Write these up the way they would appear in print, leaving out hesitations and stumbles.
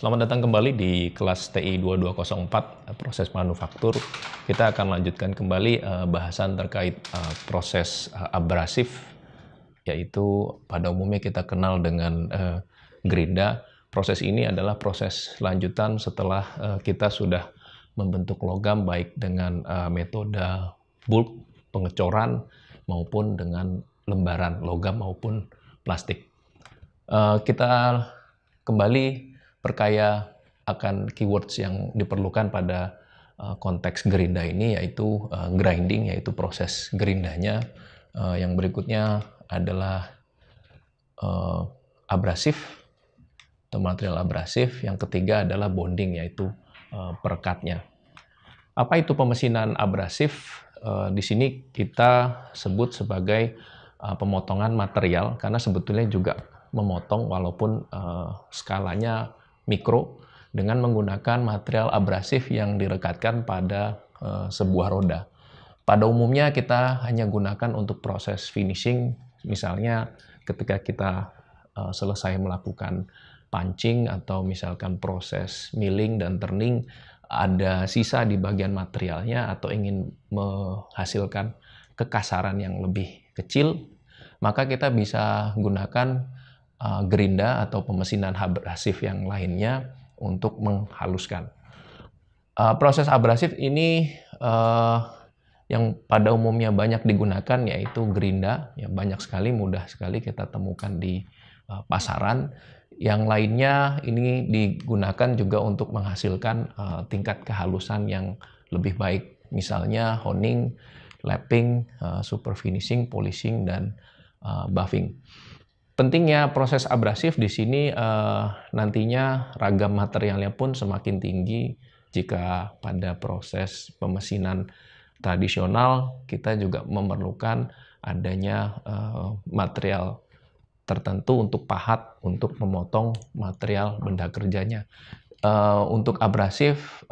Selamat datang kembali di kelas TI 2204, proses manufaktur. Kita akan lanjutkan kembali bahasan terkait proses abrasif, yaitu pada umumnya kita kenal dengan gerinda. Proses ini adalah proses lanjutan setelah kita sudah membentuk logam baik dengan metode bulk, pengecoran, maupun dengan lembaran logam maupun plastik. Kita kembali perkaya akan keywords yang diperlukan pada konteks gerinda ini, yaitu grinding, yaitu proses gerindanya. Yang berikutnya adalah abrasif atau material abrasif. Yang ketiga adalah bonding, yaitu perekatnya. Apa itu pemesinan abrasif? Di sini kita sebut sebagai pemotongan material, karena sebetulnya juga memotong walaupun skalanya mikro dengan menggunakan material abrasif yang direkatkan pada sebuah roda. Pada umumnya kita hanya gunakan untuk proses finishing, misalnya ketika kita selesai melakukan punching atau misalkan proses milling dan turning, ada sisa di bagian materialnya atau ingin menghasilkan kekasaran yang lebih kecil, maka kita bisa gunakan gerinda atau pemesinan abrasif yang lainnya untuk menghaluskan. Proses abrasif ini yang pada umumnya banyak digunakan yaitu gerinda, yang banyak sekali, mudah sekali kita temukan di pasaran. Yang lainnya ini digunakan juga untuk menghasilkan tingkat kehalusan yang lebih baik, misalnya honing, lapping, super finishing, polishing, dan buffing. Pentingnya proses abrasif di sini nantinya ragam materialnya pun semakin tinggi. Jika pada proses pemesinan tradisional kita juga memerlukan adanya material tertentu untuk pahat, untuk memotong material benda kerjanya. Untuk abrasif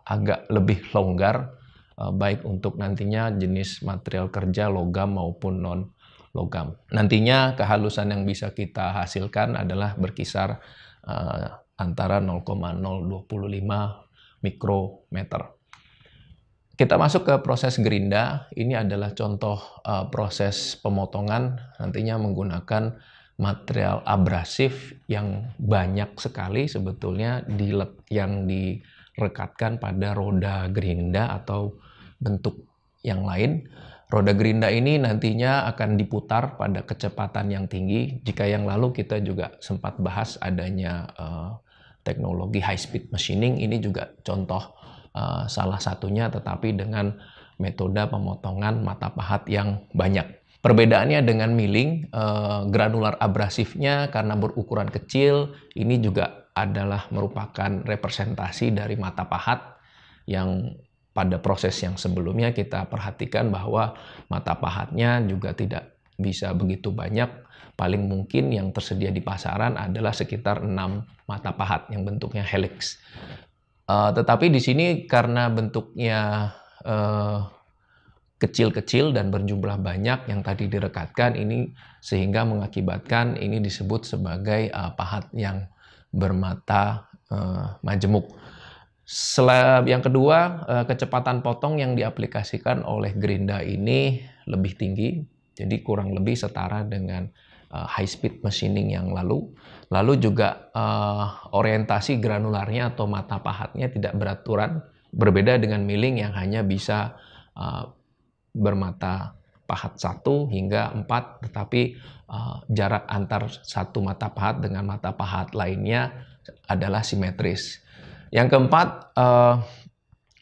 agak lebih longgar, baik untuk nantinya jenis material kerja logam maupun non logam. Nantinya kehalusan yang bisa kita hasilkan adalah berkisar antara 0,025 mikrometer. Kita masuk ke proses gerinda. Ini adalah contoh proses pemotongan, nantinya menggunakan material abrasif yang banyak sekali sebetulnya yang direkatkan pada roda gerinda atau bentuk yang lain. Roda gerinda ini nantinya akan diputar pada kecepatan yang tinggi. Jika yang lalu kita juga sempat bahas adanya teknologi high speed machining, ini juga contoh salah satunya, tetapi dengan metode pemotongan mata pahat yang banyak. Perbedaannya dengan milling, granular abrasifnya karena berukuran kecil, ini juga adalah merupakan representasi dari mata pahat yang pada proses yang sebelumnya kita perhatikan bahwa mata pahatnya juga tidak bisa begitu banyak. Paling mungkin yang tersedia di pasaran adalah sekitar 6 mata pahat yang bentuknya helix. Tetapi di sini karena bentuknya kecil-kecil dan berjumlah banyak yang tadi direkatkan ini, sehingga mengakibatkan ini disebut sebagai pahat yang bermata majemuk. Yang kedua, kecepatan potong yang diaplikasikan oleh gerinda ini lebih tinggi, jadi kurang lebih setara dengan high speed machining yang lalu. Lalu juga orientasi granularnya atau mata pahatnya tidak beraturan, berbeda dengan milling yang hanya bisa bermata pahat 1 hingga 4, tetapi jarak antar satu mata pahat dengan mata pahat lainnya adalah simetris. Yang keempat,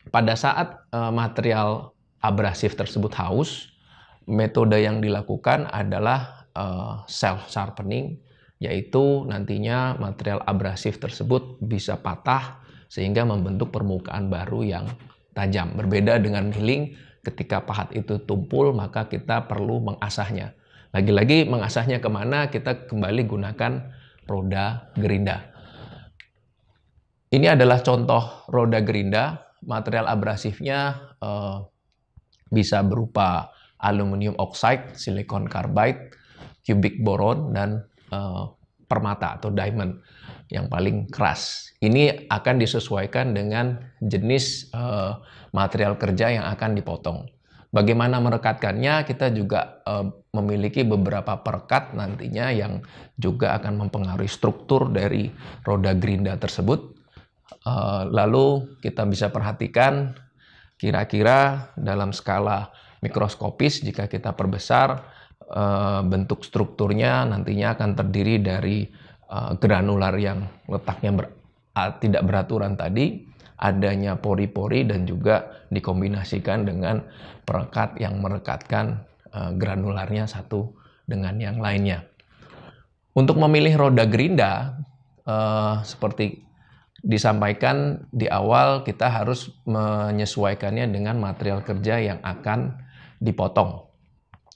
pada saat material abrasif tersebut haus, metode yang dilakukan adalah self sharpening, yaitu nantinya material abrasif tersebut bisa patah sehingga membentuk permukaan baru yang tajam. Berbeda dengan milling, ketika pahat itu tumpul maka kita perlu mengasahnya. Lagi-lagi mengasahnya kemana? Kita kembali gunakan roda gerinda. Ini adalah contoh roda gerinda. Material abrasifnya bisa berupa aluminium oxide, silicon carbide, cubic boron, dan permata atau diamond. yang paling keras. Ini akan disesuaikan dengan jenis material kerja yang akan dipotong. Bagaimana merekatkannya, kita juga memiliki beberapa perekat nantinya yang juga akan mempengaruhi struktur dari roda gerinda tersebut. Lalu kita bisa perhatikan kira-kira dalam skala mikroskopis, jika kita perbesar, bentuk strukturnya nantinya akan terdiri dari granular yang letaknya tidak beraturan tadi, adanya pori-pori, dan juga dikombinasikan dengan perekat yang merekatkan granularnya satu dengan yang lainnya. Untuk memilih roda gerinda, seperti disampaikan di awal, kita harus menyesuaikannya dengan material kerja yang akan dipotong.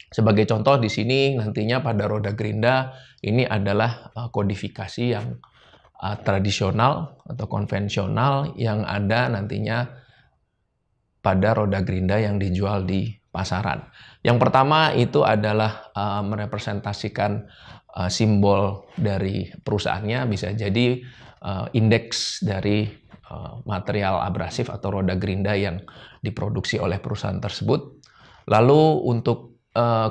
Sebagai contoh di sini nantinya pada roda gerinda ini adalah kodifikasi yang tradisional atau konvensional yang ada nantinya pada roda gerinda yang dijual di pasaran. Yang pertama itu adalah merepresentasikan simbol dari perusahaannya, bisa jadi indeks dari material abrasif atau roda gerinda yang diproduksi oleh perusahaan tersebut. Lalu untuk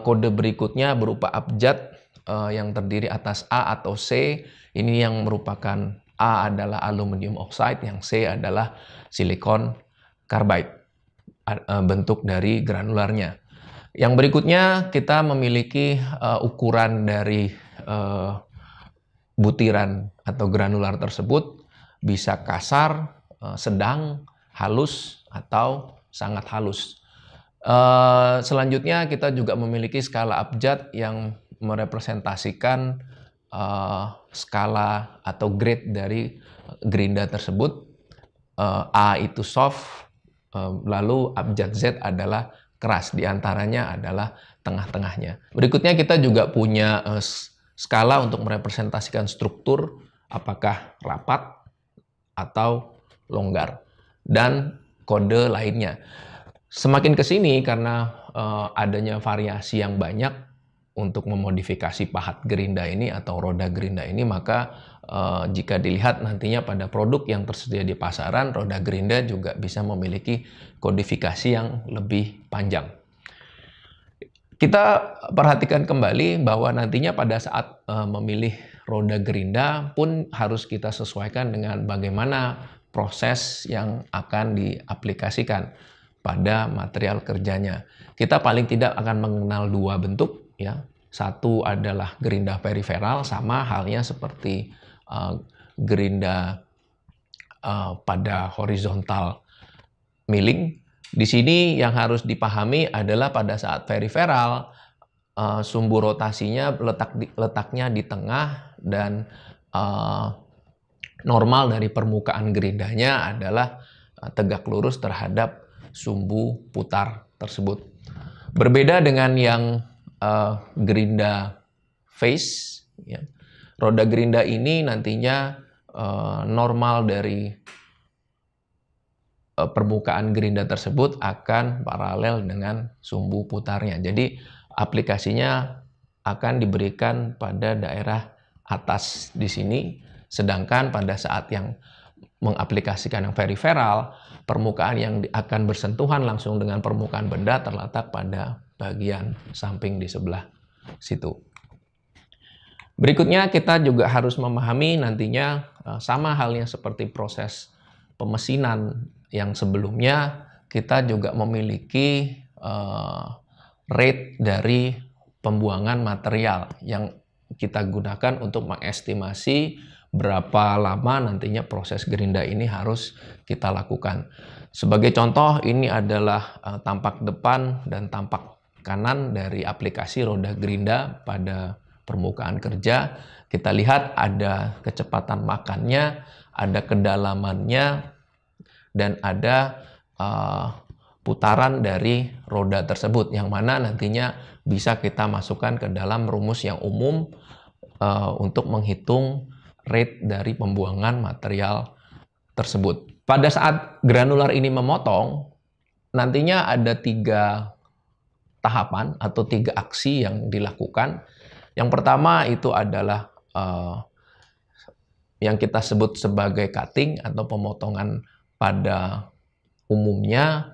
kode berikutnya berupa abjad yang terdiri atas A atau C. Ini yang merupakan A adalah aluminium oxide, yang C adalah silikon carbide, bentuk dari granularnya. Yang berikutnya kita memiliki ukuran dari butiran atau granular tersebut, bisa kasar, sedang, halus, atau sangat halus. Selanjutnya kita juga memiliki skala abjad yang merepresentasikan skala atau grade dari gerinda tersebut. A itu soft, lalu abjad Z adalah keras, diantaranya adalah tengah-tengahnya. Berikutnya kita juga punya skala untuk merepresentasikan struktur, apakah rapat atau longgar, dan kode lainnya. Semakin ke sini, karena adanya variasi yang banyak untuk memodifikasi pahat gerinda ini atau roda gerinda ini, maka jika dilihat nantinya pada produk yang tersedia di pasaran, roda gerinda juga bisa memiliki kodifikasi yang lebih panjang. Kita perhatikan kembali bahwa nantinya pada saat memilih roda gerinda pun harus kita sesuaikan dengan bagaimana proses yang akan diaplikasikan pada material kerjanya. Kita paling tidak akan mengenal dua bentuk, ya. Satu adalah gerinda periferal, sama halnya seperti gerinda pada horizontal milling. Di sini yang harus dipahami adalah pada saat periferal, sumbu rotasinya letaknya di tengah, dan normal dari permukaan gerindanya adalah tegak lurus terhadap sumbu putar tersebut. Berbeda dengan yang gerinda face, ya. Roda gerinda ini nantinya normal dari permukaan gerinda tersebut akan paralel dengan sumbu putarnya. Jadi aplikasinya akan diberikan pada daerah atas di sini, sedangkan pada saat yang mengaplikasikan yang periferal, permukaan yang akan bersentuhan langsung dengan permukaan benda terletak pada bagian samping di sebelah situ. Berikutnya kita juga harus memahami nantinya sama halnya seperti proses pemesinan yang sebelumnya, kita juga memiliki rate dari pembuangan material yang kita gunakan untuk mengestimasi berapa lama nantinya proses gerinda ini harus kita lakukan. Sebagai contoh, ini adalah tampak depan dan tampak kanan dari aplikasi roda gerinda pada permukaan kerja. Kita lihat ada kecepatan makannya, ada kedalamannya, dan ada putaran dari roda tersebut, yang mana nantinya bisa kita masukkan ke dalam rumus yang umum untuk menghitung rate dari pembuangan material tersebut. Pada saat granular ini memotong, nantinya ada 3 tahapan atau 3 aksi yang dilakukan. Yang pertama itu adalah yang kita sebut sebagai cutting atau pemotongan pada umumnya.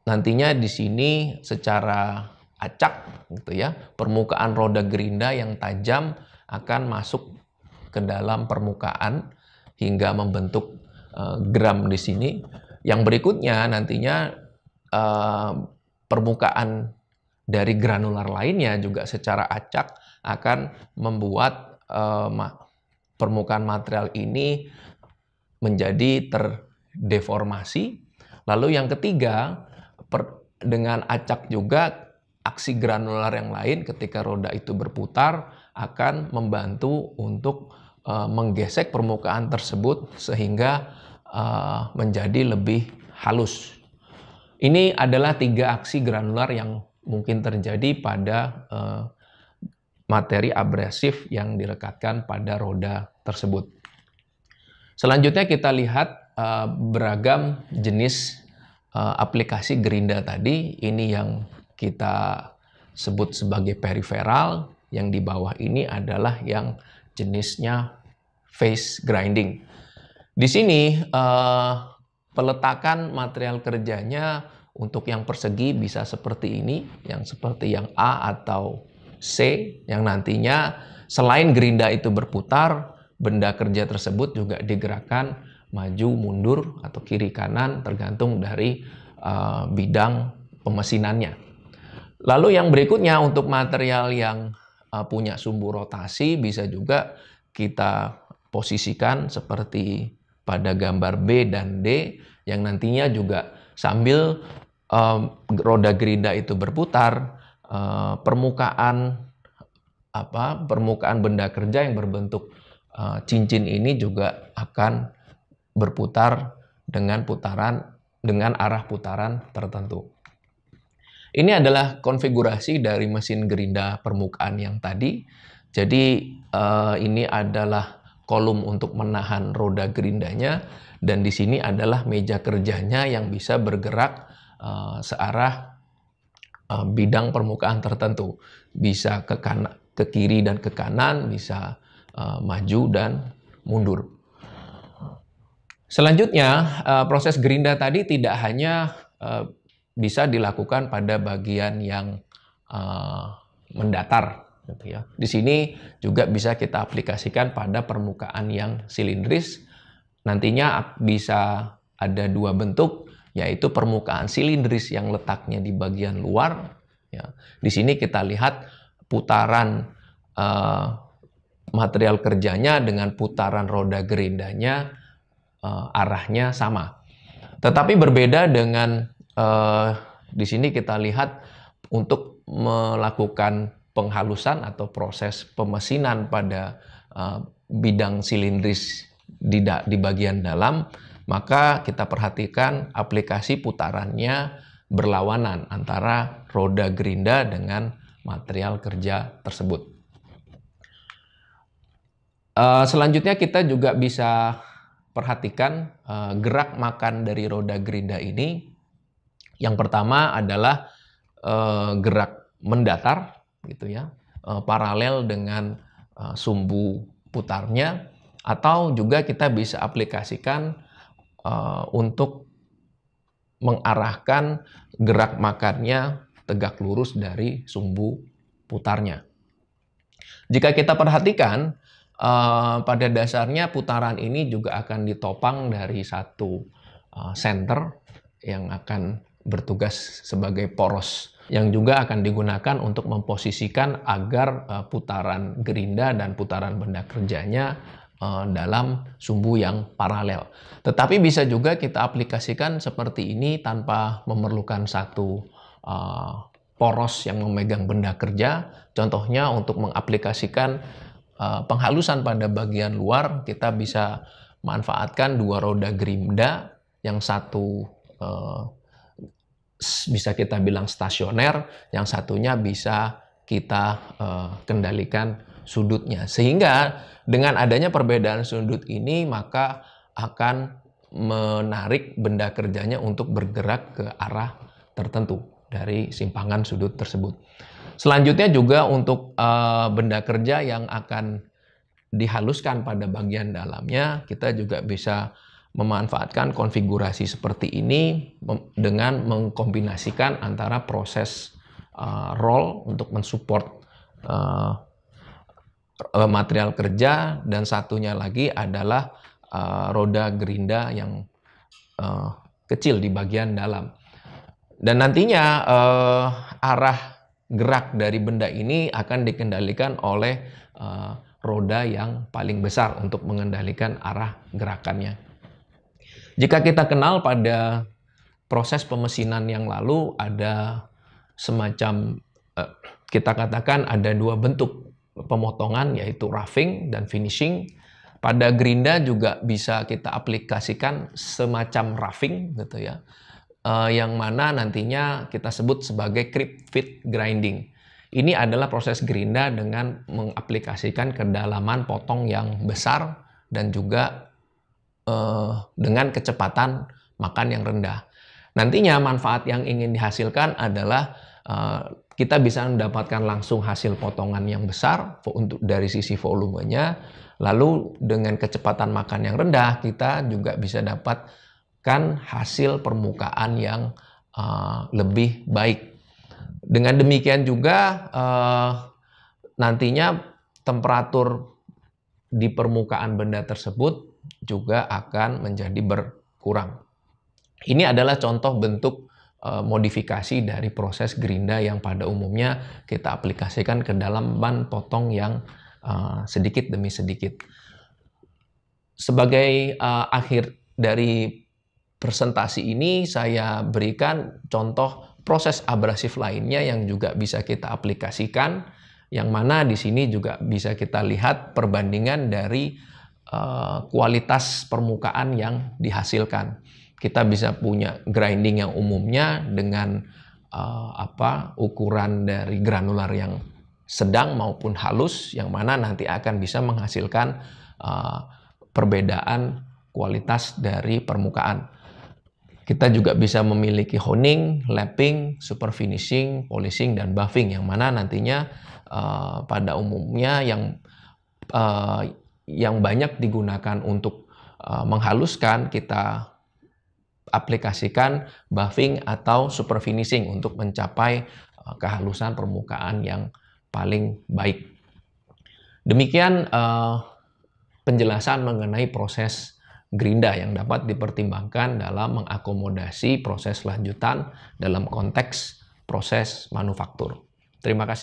Nantinya di sini secara acak gitu ya, permukaan roda gerinda yang tajam akan masuk ke dalam permukaan hingga membentuk geram di sini. Yang berikutnya nantinya permukaan dari granular lainnya juga secara acak akan membuat permukaan material ini menjadi terdeformasi. Lalu yang ketiga, dengan acak juga aksi granular yang lain ketika roda itu berputar akan membantu untuk menggesek permukaan tersebut sehingga menjadi lebih halus. Ini adalah 3 aksi granular yang mungkin terjadi pada materi abrasif yang direkatkan pada roda tersebut. Selanjutnya kita lihat beragam jenis aplikasi gerinda tadi. Ini yang kita sebut sebagai periferal. Yang di bawah ini adalah yang jenisnya face grinding. Di sini peletakan material kerjanya untuk yang persegi bisa seperti ini, yang seperti yang A atau C, yang nantinya selain gerinda itu berputar, benda kerja tersebut juga digerakkan maju mundur atau kiri kanan tergantung dari bidang pemesinannya. Lalu yang berikutnya untuk material yang punya sumbu rotasi bisa juga kita posisikan seperti pada gambar B dan D yang nantinya juga sambil roda gerinda itu berputar, permukaan benda kerja yang berbentuk cincin ini juga akan berputar dengan arah putaran tertentu. Ini adalah konfigurasi dari mesin gerinda permukaan yang tadi. Jadi ini adalah kolom untuk menahan roda gerindanya, dan di sini adalah meja kerjanya yang bisa bergerak searah bidang permukaan tertentu. Bisa ke kiri dan ke kanan, bisa maju dan mundur. Selanjutnya, proses gerinda tadi tidak hanya bisa dilakukan pada bagian yang mendatar, gitu ya. Di sini juga bisa kita aplikasikan pada permukaan yang silindris. Nantinya bisa ada 2 bentuk, yaitu permukaan silindris yang letaknya di bagian luar. Ya. Di sini kita lihat putaran material kerjanya dengan putaran roda gerindanya arahnya sama. Tetapi berbeda dengan di sini kita lihat untuk melakukan penghalusan atau proses pemesinan pada bidang silindris di bagian dalam, maka kita perhatikan aplikasi putarannya berlawanan antara roda gerinda dengan material kerja tersebut. Selanjutnya kita juga bisa perhatikan gerak makan dari roda gerinda ini. Yang pertama adalah gerak mendatar, gitu ya, paralel dengan sumbu putarnya, atau juga kita bisa aplikasikan untuk mengarahkan gerak makannya tegak lurus dari sumbu putarnya. Jika kita perhatikan, pada dasarnya putaran ini juga akan ditopang dari satu senter yang akan bertugas sebagai poros, yang juga akan digunakan untuk memposisikan agar putaran gerinda dan putaran benda kerjanya dalam sumbu yang paralel. Tetapi bisa juga kita aplikasikan seperti ini tanpa memerlukan satu poros yang memegang benda kerja. Contohnya untuk mengaplikasikan penghalusan pada bagian luar, kita bisa manfaatkan 2 roda gerinda, yang satu bisa kita bilang stasioner, yang satunya bisa kita kendalikan sudutnya. Sehingga dengan adanya perbedaan sudut ini, maka akan menarik benda kerjanya untuk bergerak ke arah tertentu dari simpangan sudut tersebut. Selanjutnya juga untuk benda kerja yang akan dihaluskan pada bagian dalamnya, kita juga bisa memanfaatkan konfigurasi seperti ini dengan mengkombinasikan antara proses roll untuk mensupport material kerja, dan satunya lagi adalah roda gerinda yang kecil di bagian dalam. Dan nantinya arah gerak dari benda ini akan dikendalikan oleh roda yang paling besar untuk mengendalikan arah gerakannya. Jika kita kenal pada proses pemesinan yang lalu, ada semacam, kita katakan ada dua bentuk pemotongan, yaitu roughing dan finishing. Pada gerinda juga bisa kita aplikasikan semacam roughing gitu ya, yang mana nantinya kita sebut sebagai creep fit grinding. Ini adalah proses gerinda dengan mengaplikasikan kedalaman potong yang besar dan juga dengan kecepatan makan yang rendah. Nantinya manfaat yang ingin dihasilkan adalah kita bisa mendapatkan langsung hasil potongan yang besar untuk dari sisi volumenya. Lalu dengan kecepatan makan yang rendah, kita juga bisa dapatkan hasil permukaan yang lebih baik. Dengan demikian juga nantinya temperatur di permukaan benda tersebut juga akan menjadi berkurang. Ini adalah contoh bentuk modifikasi dari proses gerinda yang pada umumnya kita aplikasikan ke dalam ban potong yang sedikit demi sedikit. Sebagai akhir dari presentasi ini, saya berikan contoh proses abrasif lainnya yang juga bisa kita aplikasikan, yang mana di sini juga bisa kita lihat perbandingan dari kualitas permukaan yang dihasilkan. Kita bisa punya grinding yang umumnya dengan ukuran dari granular yang sedang maupun halus, yang mana nanti akan bisa menghasilkan perbedaan kualitas dari permukaan. Kita juga bisa memiliki honing, lapping, super finishing, polishing, dan buffing, yang mana nantinya pada umumnya yang banyak digunakan untuk menghaluskan, kita aplikasikan buffing atau super finishing untuk mencapai kehalusan permukaan yang paling baik. Demikian penjelasan mengenai proses gerinda yang dapat dipertimbangkan dalam mengakomodasi proses lanjutan dalam konteks proses manufaktur. Terima kasih.